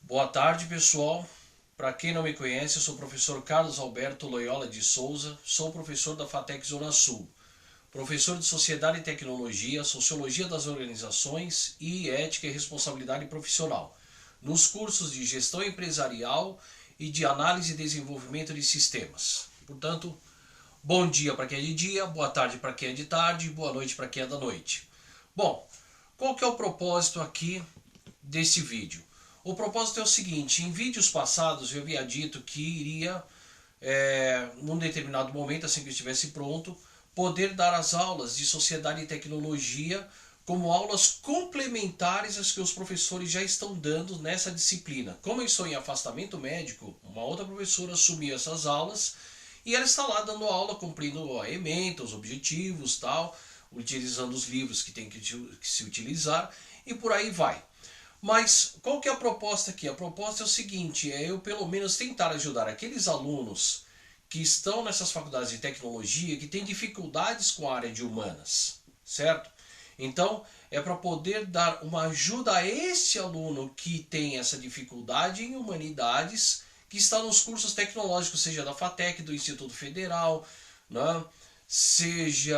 Boa tarde, pessoal. Para quem não me conhece, eu sou o professor Carlos Alberto Loyola de Souza, sou professor da FATEC Zona Sul, professor de Sociedade e Tecnologia, Sociologia das Organizações e Ética e Responsabilidade Profissional, nos cursos de Gestão Empresarial e de Análise e Desenvolvimento de Sistemas. Portanto, bom dia para quem é de dia, boa tarde para quem é de tarde, boa noite para quem é da noite. Bom, qual que é o propósito aqui desse vídeo? O propósito é o seguinte: em vídeos passados eu havia dito que iria, num determinado momento, assim que eu estivesse pronto, poder dar as aulas de Sociedade e Tecnologia como aulas complementares às que os professores já estão dando nessa disciplina. Como eu estou em afastamento médico, uma outra professora assumiu essas aulas e ela está lá dando aula, cumprindo a ementa, os objetivos, tal, utilizando os livros que tem que se utilizar e por aí vai. Mas qual que é a proposta aqui? A proposta é o seguinte: é eu pelo menos tentar ajudar aqueles alunos que estão nessas faculdades de tecnologia que têm dificuldades com a área de humanas, certo? Então é para poder dar uma ajuda a esse aluno que tem essa dificuldade em humanidades, que está nos cursos tecnológicos, seja da FATEC, do Instituto Federal, né? Seja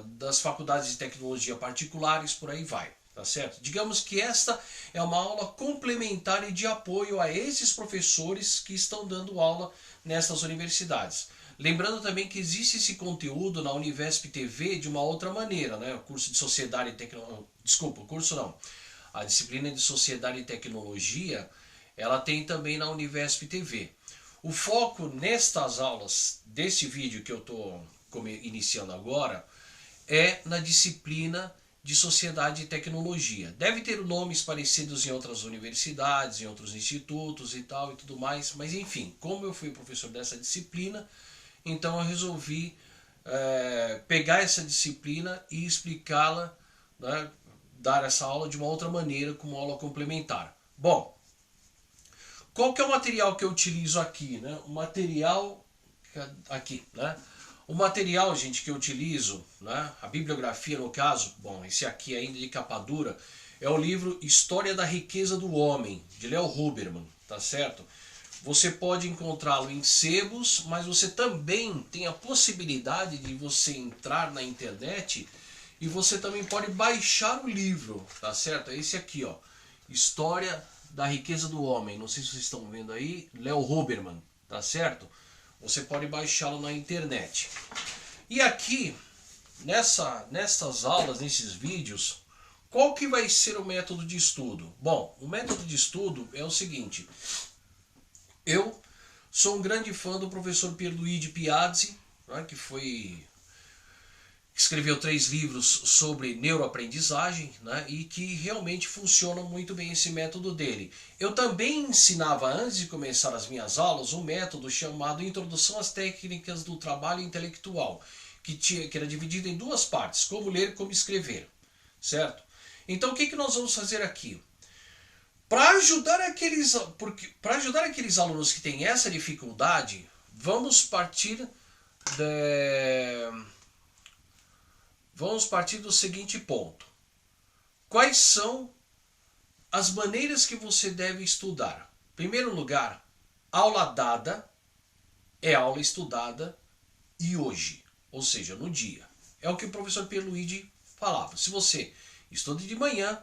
das faculdades de tecnologia particulares, por aí vai. Tá certo? Digamos que esta é uma aula complementar e de apoio a esses professores que estão dando aula nestas universidades. Lembrando também que existe esse conteúdo na Univesp TV de uma outra maneira, né? O curso de Sociedade e Tecnologia. Desculpa, o curso não. A disciplina de Sociedade e Tecnologia, ela tem também na Univesp TV. O foco nestas aulas desse vídeo que eu estou iniciando agora é na disciplina de Sociedade e Tecnologia. Deve ter nomes parecidos em outras universidades, em outros institutos e tal e tudo mais, mas enfim, como eu fui professor dessa disciplina, então eu resolvi pegar essa disciplina e explicá-la, né, dar essa aula de uma outra maneira, como aula complementar. Bom, qual que é o material que eu utilizo aqui? Né? O material aqui, né? O material, gente, que eu utilizo, né, a bibliografia no caso, bom, esse aqui ainda de capa dura, é o livro História da Riqueza do Homem, de Leo Huberman, tá certo? Você pode encontrá-lo em sebos, mas você também tem a possibilidade de você entrar na internet e você também pode baixar o livro, tá certo? É esse aqui, ó, História da Riqueza do Homem, não sei se vocês estão vendo aí, Leo Huberman, tá certo? Você pode baixá-lo na internet. E aqui, nessas aulas, nesses vídeos, qual que vai ser o método de estudo? Bom, o método de estudo é o seguinte: eu sou um grande fã do professor Pierluigi Piazzi, né, que escreveu 3 livros sobre neuroaprendizagem, né, e que realmente funciona muito bem esse método dele. Eu também ensinava, antes de começar as minhas aulas, um método chamado Introdução às Técnicas do Trabalho Intelectual, que era dividido em 2 partes, como ler e como escrever, certo? Então o que nós vamos fazer aqui? Para ajudar aqueles alunos que têm essa dificuldade, de, vamos partir do seguinte ponto: quais são as maneiras que você deve estudar? Em primeiro lugar, aula dada é aula estudada e hoje, ou seja, no dia. É o que o professor Pierluigi falava. Se você estuda de manhã,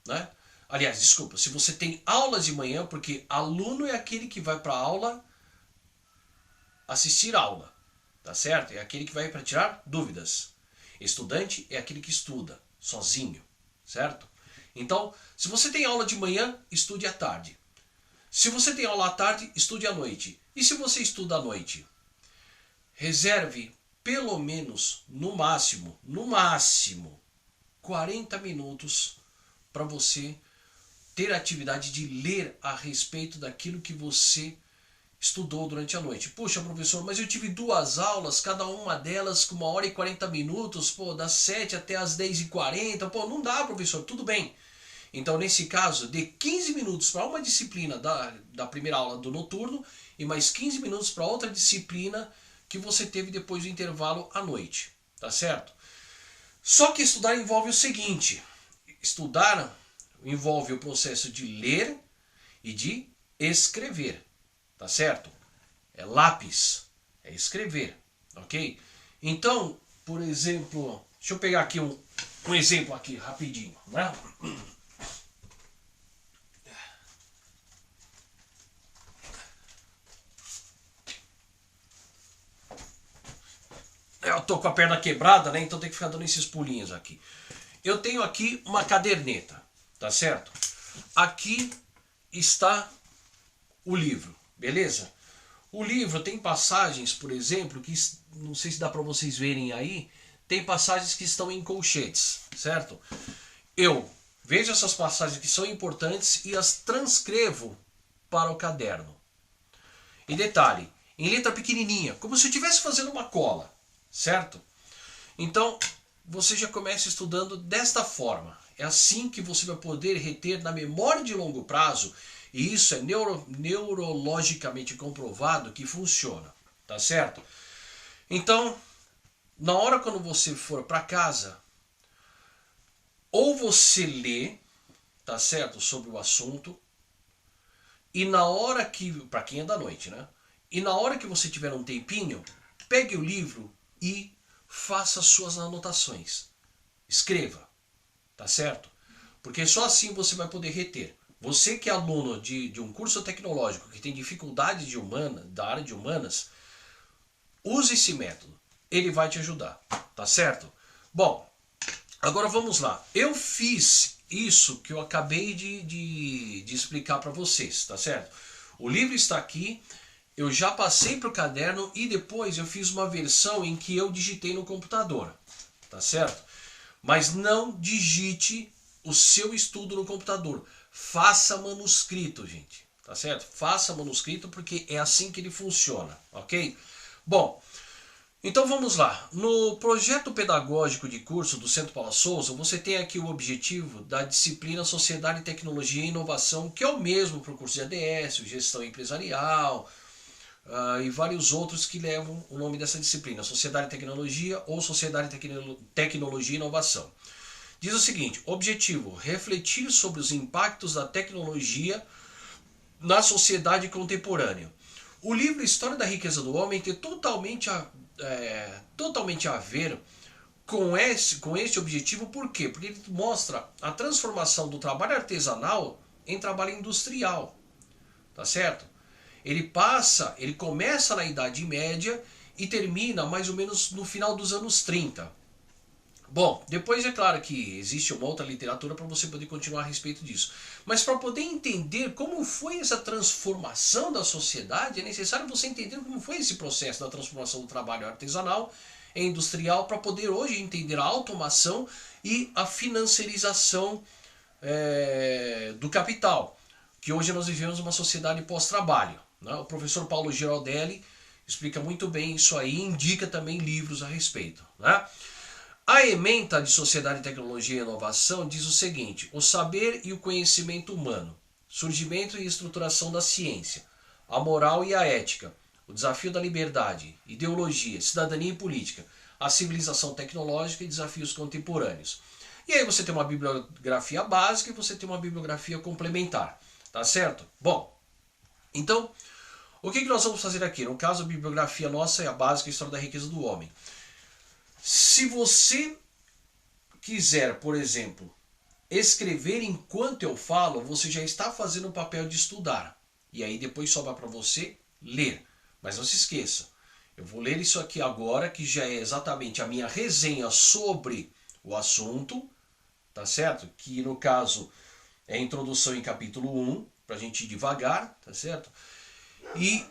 né? Aliás, desculpa, se você tem aulas de manhã, porque aluno é aquele que vai para a aula assistir aula, tá certo? É aquele que vai para tirar dúvidas. Estudante é aquele que estuda sozinho, certo? Então, se você tem aula de manhã, estude à tarde. Se você tem aula à tarde, estude à noite. E se você estuda à noite? Reserve pelo menos, no máximo, 40 minutos para você ter a atividade de ler a respeito daquilo que você estudou durante a noite. Puxa, professor, mas eu tive 2 aulas, cada uma delas com 1 hora e 40 minutos, pô, das 7 até as 10h40, pô, não dá, professor, tudo bem. Então, nesse caso, dê 15 minutos para uma disciplina da primeira aula do noturno e mais 15 minutos para outra disciplina que você teve depois do intervalo à noite, tá certo? Só que estudar envolve o seguinte: estudar envolve o processo de ler e de escrever, tá certo? É lápis, é escrever, ok? Então, por exemplo, deixa eu pegar aqui um exemplo aqui rapidinho, né? Eu tô com a perna quebrada, né? Então tem que ficar dando esses pulinhos aqui. Eu tenho aqui uma caderneta, tá certo? Aqui está o livro, beleza? O livro tem passagens, por exemplo, que não sei se dá para vocês verem aí, tem passagens que estão em colchetes, certo? Eu vejo essas passagens que são importantes e as transcrevo para o caderno. E detalhe, em letra pequenininha, como se eu estivesse fazendo uma cola, certo? Então, você já começa estudando desta forma. É assim que você vai poder reter na memória de longo prazo, e isso é neurologicamente comprovado que funciona, tá certo? Então, na hora quando você for para casa, ou você lê, tá certo, sobre o assunto, e na hora que, para quem é da noite, né? E na hora que você tiver um tempinho, pegue o livro e faça suas anotações. Escreva, tá certo? Porque só assim você vai poder reter. Você que é aluno de um curso tecnológico que tem dificuldade da área de humanas, use esse método. Ele vai te ajudar, tá certo? Bom, agora vamos lá. Eu fiz isso que eu acabei de explicar para vocês, tá certo? O livro está aqui, eu já passei para o caderno e depois eu fiz uma versão em que eu digitei no computador, tá certo? Mas não digite o seu estudo no computador. Faça manuscrito, gente, tá certo? Faça manuscrito porque é assim que ele funciona, ok? Bom, então vamos lá. No projeto pedagógico de curso do Centro Paula Souza, você tem aqui o objetivo da disciplina Sociedade, Tecnologia e Inovação, que é o mesmo para o curso de ADS, Gestão Empresarial, e vários outros que levam o nome dessa disciplina, Sociedade e Tecnologia ou Sociedade, Tecnologia e Inovação. Diz o seguinte: objetivo, refletir sobre os impactos da tecnologia na sociedade contemporânea. O livro História da Riqueza do Homem tem totalmente a ver com esse objetivo. Por quê? Porque ele mostra a transformação do trabalho artesanal em trabalho industrial, tá certo? Ele começa na Idade Média e termina mais ou menos no final dos anos 30. Bom, depois é claro que existe uma outra literatura para você poder continuar a respeito disso. Mas para poder entender como foi essa transformação da sociedade, é necessário você entender como foi esse processo da transformação do trabalho artesanal e industrial para poder hoje entender a automação e a financiarização do capital, que hoje nós vivemos uma sociedade pós-trabalho. Né? O professor Paulo Giraldelli explica muito bem isso aí e indica também livros a respeito. Né? A ementa de Sociedade, Tecnologia e Inovação diz o seguinte: o saber e o conhecimento humano, surgimento e estruturação da ciência, a moral e a ética, o desafio da liberdade, ideologia, cidadania e política, a civilização tecnológica e desafios contemporâneos. E aí você tem uma bibliografia básica e você tem uma bibliografia complementar, tá certo? Bom, então, o que nós vamos fazer aqui? No caso, a bibliografia nossa é a básica História da Riqueza do Homem. Se você quiser, por exemplo, escrever enquanto eu falo, você já está fazendo o papel de estudar. E aí depois sobra para você ler. Mas não se esqueça, eu vou ler isso aqui agora, que já é exatamente a minha resenha sobre o assunto, tá certo? Que no caso é a introdução em capítulo 1, para a gente ir devagar, tá certo? E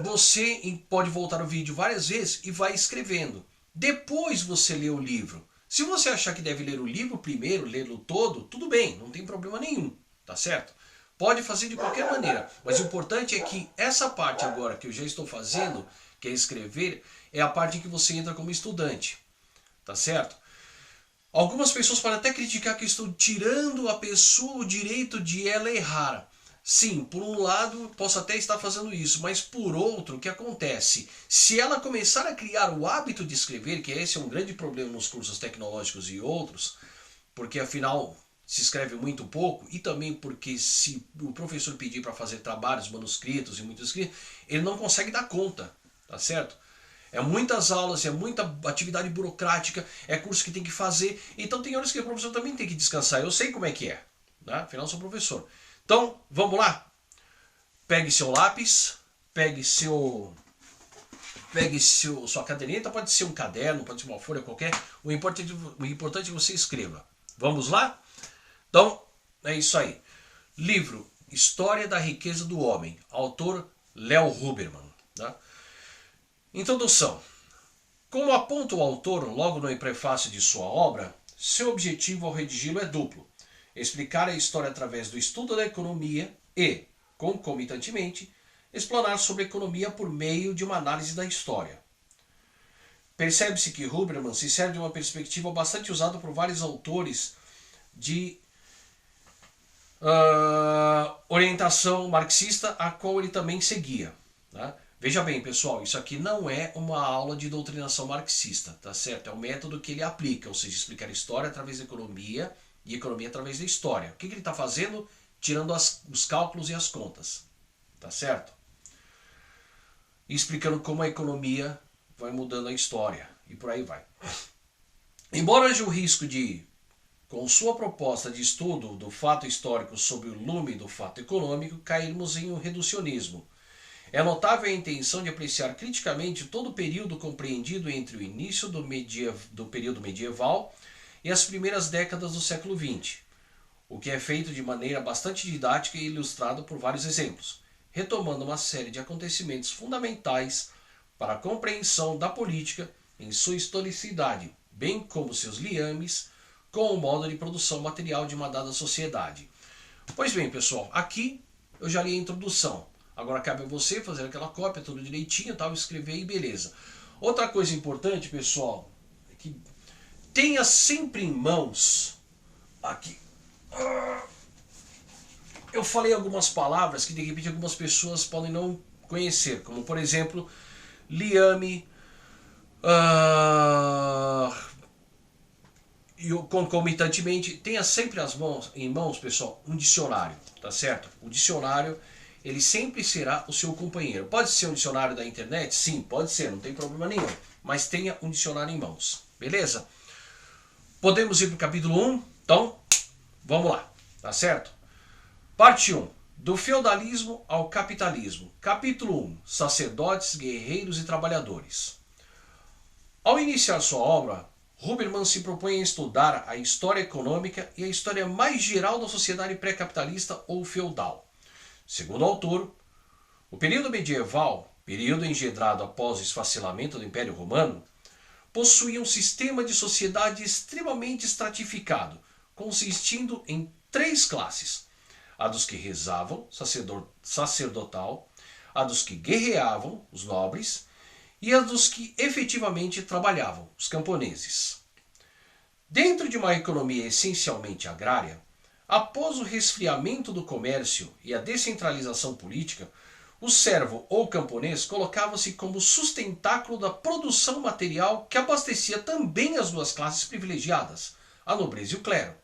você pode voltar o vídeo várias vezes e vai escrevendo. Depois você lê o livro. Se você achar que deve ler o livro primeiro, lê-lo todo, tudo bem, não tem problema nenhum, tá certo? Pode fazer de qualquer maneira, mas o importante é que essa parte agora que eu já estou fazendo, que é escrever, é a parte em que você entra como estudante, tá certo? Algumas pessoas podem até criticar que eu estou tirando a pessoa o direito de ela errar. Sim, por um lado posso até estar fazendo isso, mas por outro, o que acontece? Se ela começar a criar o hábito de escrever, que esse é um grande problema nos cursos tecnológicos e outros, porque afinal se escreve muito pouco, e também porque se o professor pedir para fazer trabalhos, manuscritos e muitos escritos, ele não consegue dar conta, tá certo? É muitas aulas, é muita atividade burocrática, é curso que tem que fazer, então tem horas que o professor também tem que descansar, eu sei como é que é, né? Afinal eu sou professor. Então, vamos lá? Pegue seu lápis, pegue sua caderneta, pode ser um caderno, pode ser uma folha qualquer, o importante é que você escreva. Vamos lá? Então, é isso aí. Livro História da Riqueza do Homem, autor Léo Huberman. Tá? Introdução. Como aponta o autor logo no prefácio de sua obra, seu objetivo ao redigi-lo é duplo: explicar a história através do estudo da economia e, concomitantemente, explanar sobre a economia por meio de uma análise da história. Percebe-se que Huberman se serve de uma perspectiva bastante usada por vários autores de orientação marxista, a qual ele também seguia. Tá? Veja bem, pessoal, isso aqui não é uma aula de doutrinação marxista, tá certo? É o método que ele aplica, ou seja, explicar história através da economia e economia através da história. O que ele está fazendo? Tirando os cálculos e as contas, tá certo? E explicando como a economia vai mudando a história, e por aí vai. Embora haja o risco de, com sua proposta de estudo do fato histórico sob o lume do fato econômico, cairmos em um reducionismo. É notável a intenção de apreciar criticamente todo o período compreendido entre o início do período medieval e as primeiras décadas do século XX, o que é feito de maneira bastante didática e ilustrado por vários exemplos, retomando uma série de acontecimentos fundamentais para a compreensão da política em sua historicidade, bem como seus liames com o modo de produção material de uma dada sociedade. Pois bem, pessoal, aqui eu já li a introdução. Agora cabe a você fazer aquela cópia tudo direitinho, tal, escrever e beleza. Outra coisa importante, pessoal, é que tenha sempre em mãos aqui. Eu falei algumas palavras que de repente algumas pessoas podem não conhecer, como por exemplo, liame, e concomitantemente, tenha sempre em mãos, pessoal, um dicionário, tá certo? O dicionário, ele sempre será o seu companheiro. Pode ser um dicionário da internet? Sim, pode ser, não tem problema nenhum. Mas tenha um dicionário em mãos, beleza? Podemos ir para o capítulo 1? Então, vamos lá, tá certo? Parte 1. Do feudalismo ao capitalismo. Capítulo 1. Sacerdotes, guerreiros e trabalhadores. Ao iniciar sua obra, Huberman se propõe a estudar a história econômica e a história mais geral da sociedade pré-capitalista ou feudal. Segundo o autor, o período medieval, período engendrado após o esfacelamento do Império Romano, possuía um sistema de sociedade extremamente estratificado, consistindo em 3 classes: a dos que rezavam, sacerdotal, a dos que guerreavam, os nobres, e a dos que efetivamente trabalhavam, os camponeses. Dentro de uma economia essencialmente agrária, após o resfriamento do comércio e a descentralização política, o servo ou camponês colocava-se como sustentáculo da produção material que abastecia também as 2 classes privilegiadas, a nobreza e o clero.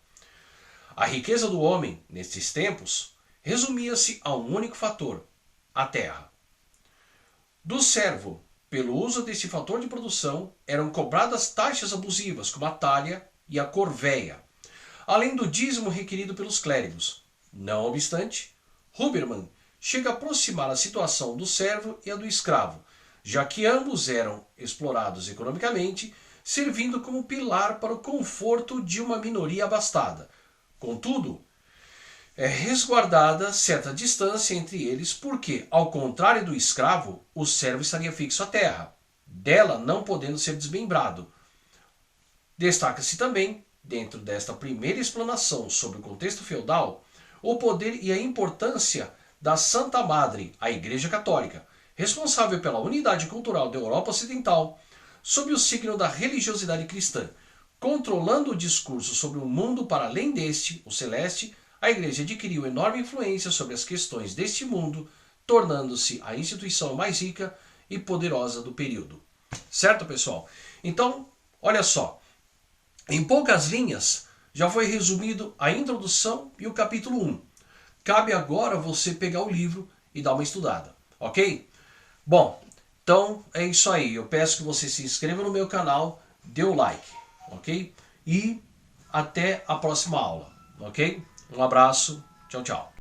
A riqueza do homem, nestes tempos, resumia-se a um único fator: a terra. Do servo, pelo uso deste fator de produção, eram cobradas taxas abusivas, como a talha e a corvéia, além do dízimo requerido pelos clérigos. Não obstante, Huberman chega a aproximar a situação do servo e a do escravo, já que ambos eram explorados economicamente, servindo como pilar para o conforto de uma minoria abastada. Contudo, é resguardada certa distância entre eles porque, ao contrário do escravo, o servo estaria fixo à terra, dela não podendo ser desmembrado. Destaca-se também, dentro desta primeira explanação sobre o contexto feudal, o poder e a importância da Santa Madre, a Igreja Católica, responsável pela unidade cultural da Europa Ocidental, sob o signo da religiosidade cristã, controlando o discurso sobre o mundo para além deste, o celeste. A Igreja adquiriu enorme influência sobre as questões deste mundo, tornando-se a instituição mais rica e poderosa do período. Certo, pessoal? Então, olha só. Em poucas linhas, Já foi resumido a introdução e o capítulo 1. Cabe agora você pegar o livro e dar uma estudada, ok? Bom, então é isso aí. Eu peço que você se inscreva no meu canal, dê o like, ok? E até a próxima aula, ok? Um abraço, tchau, tchau.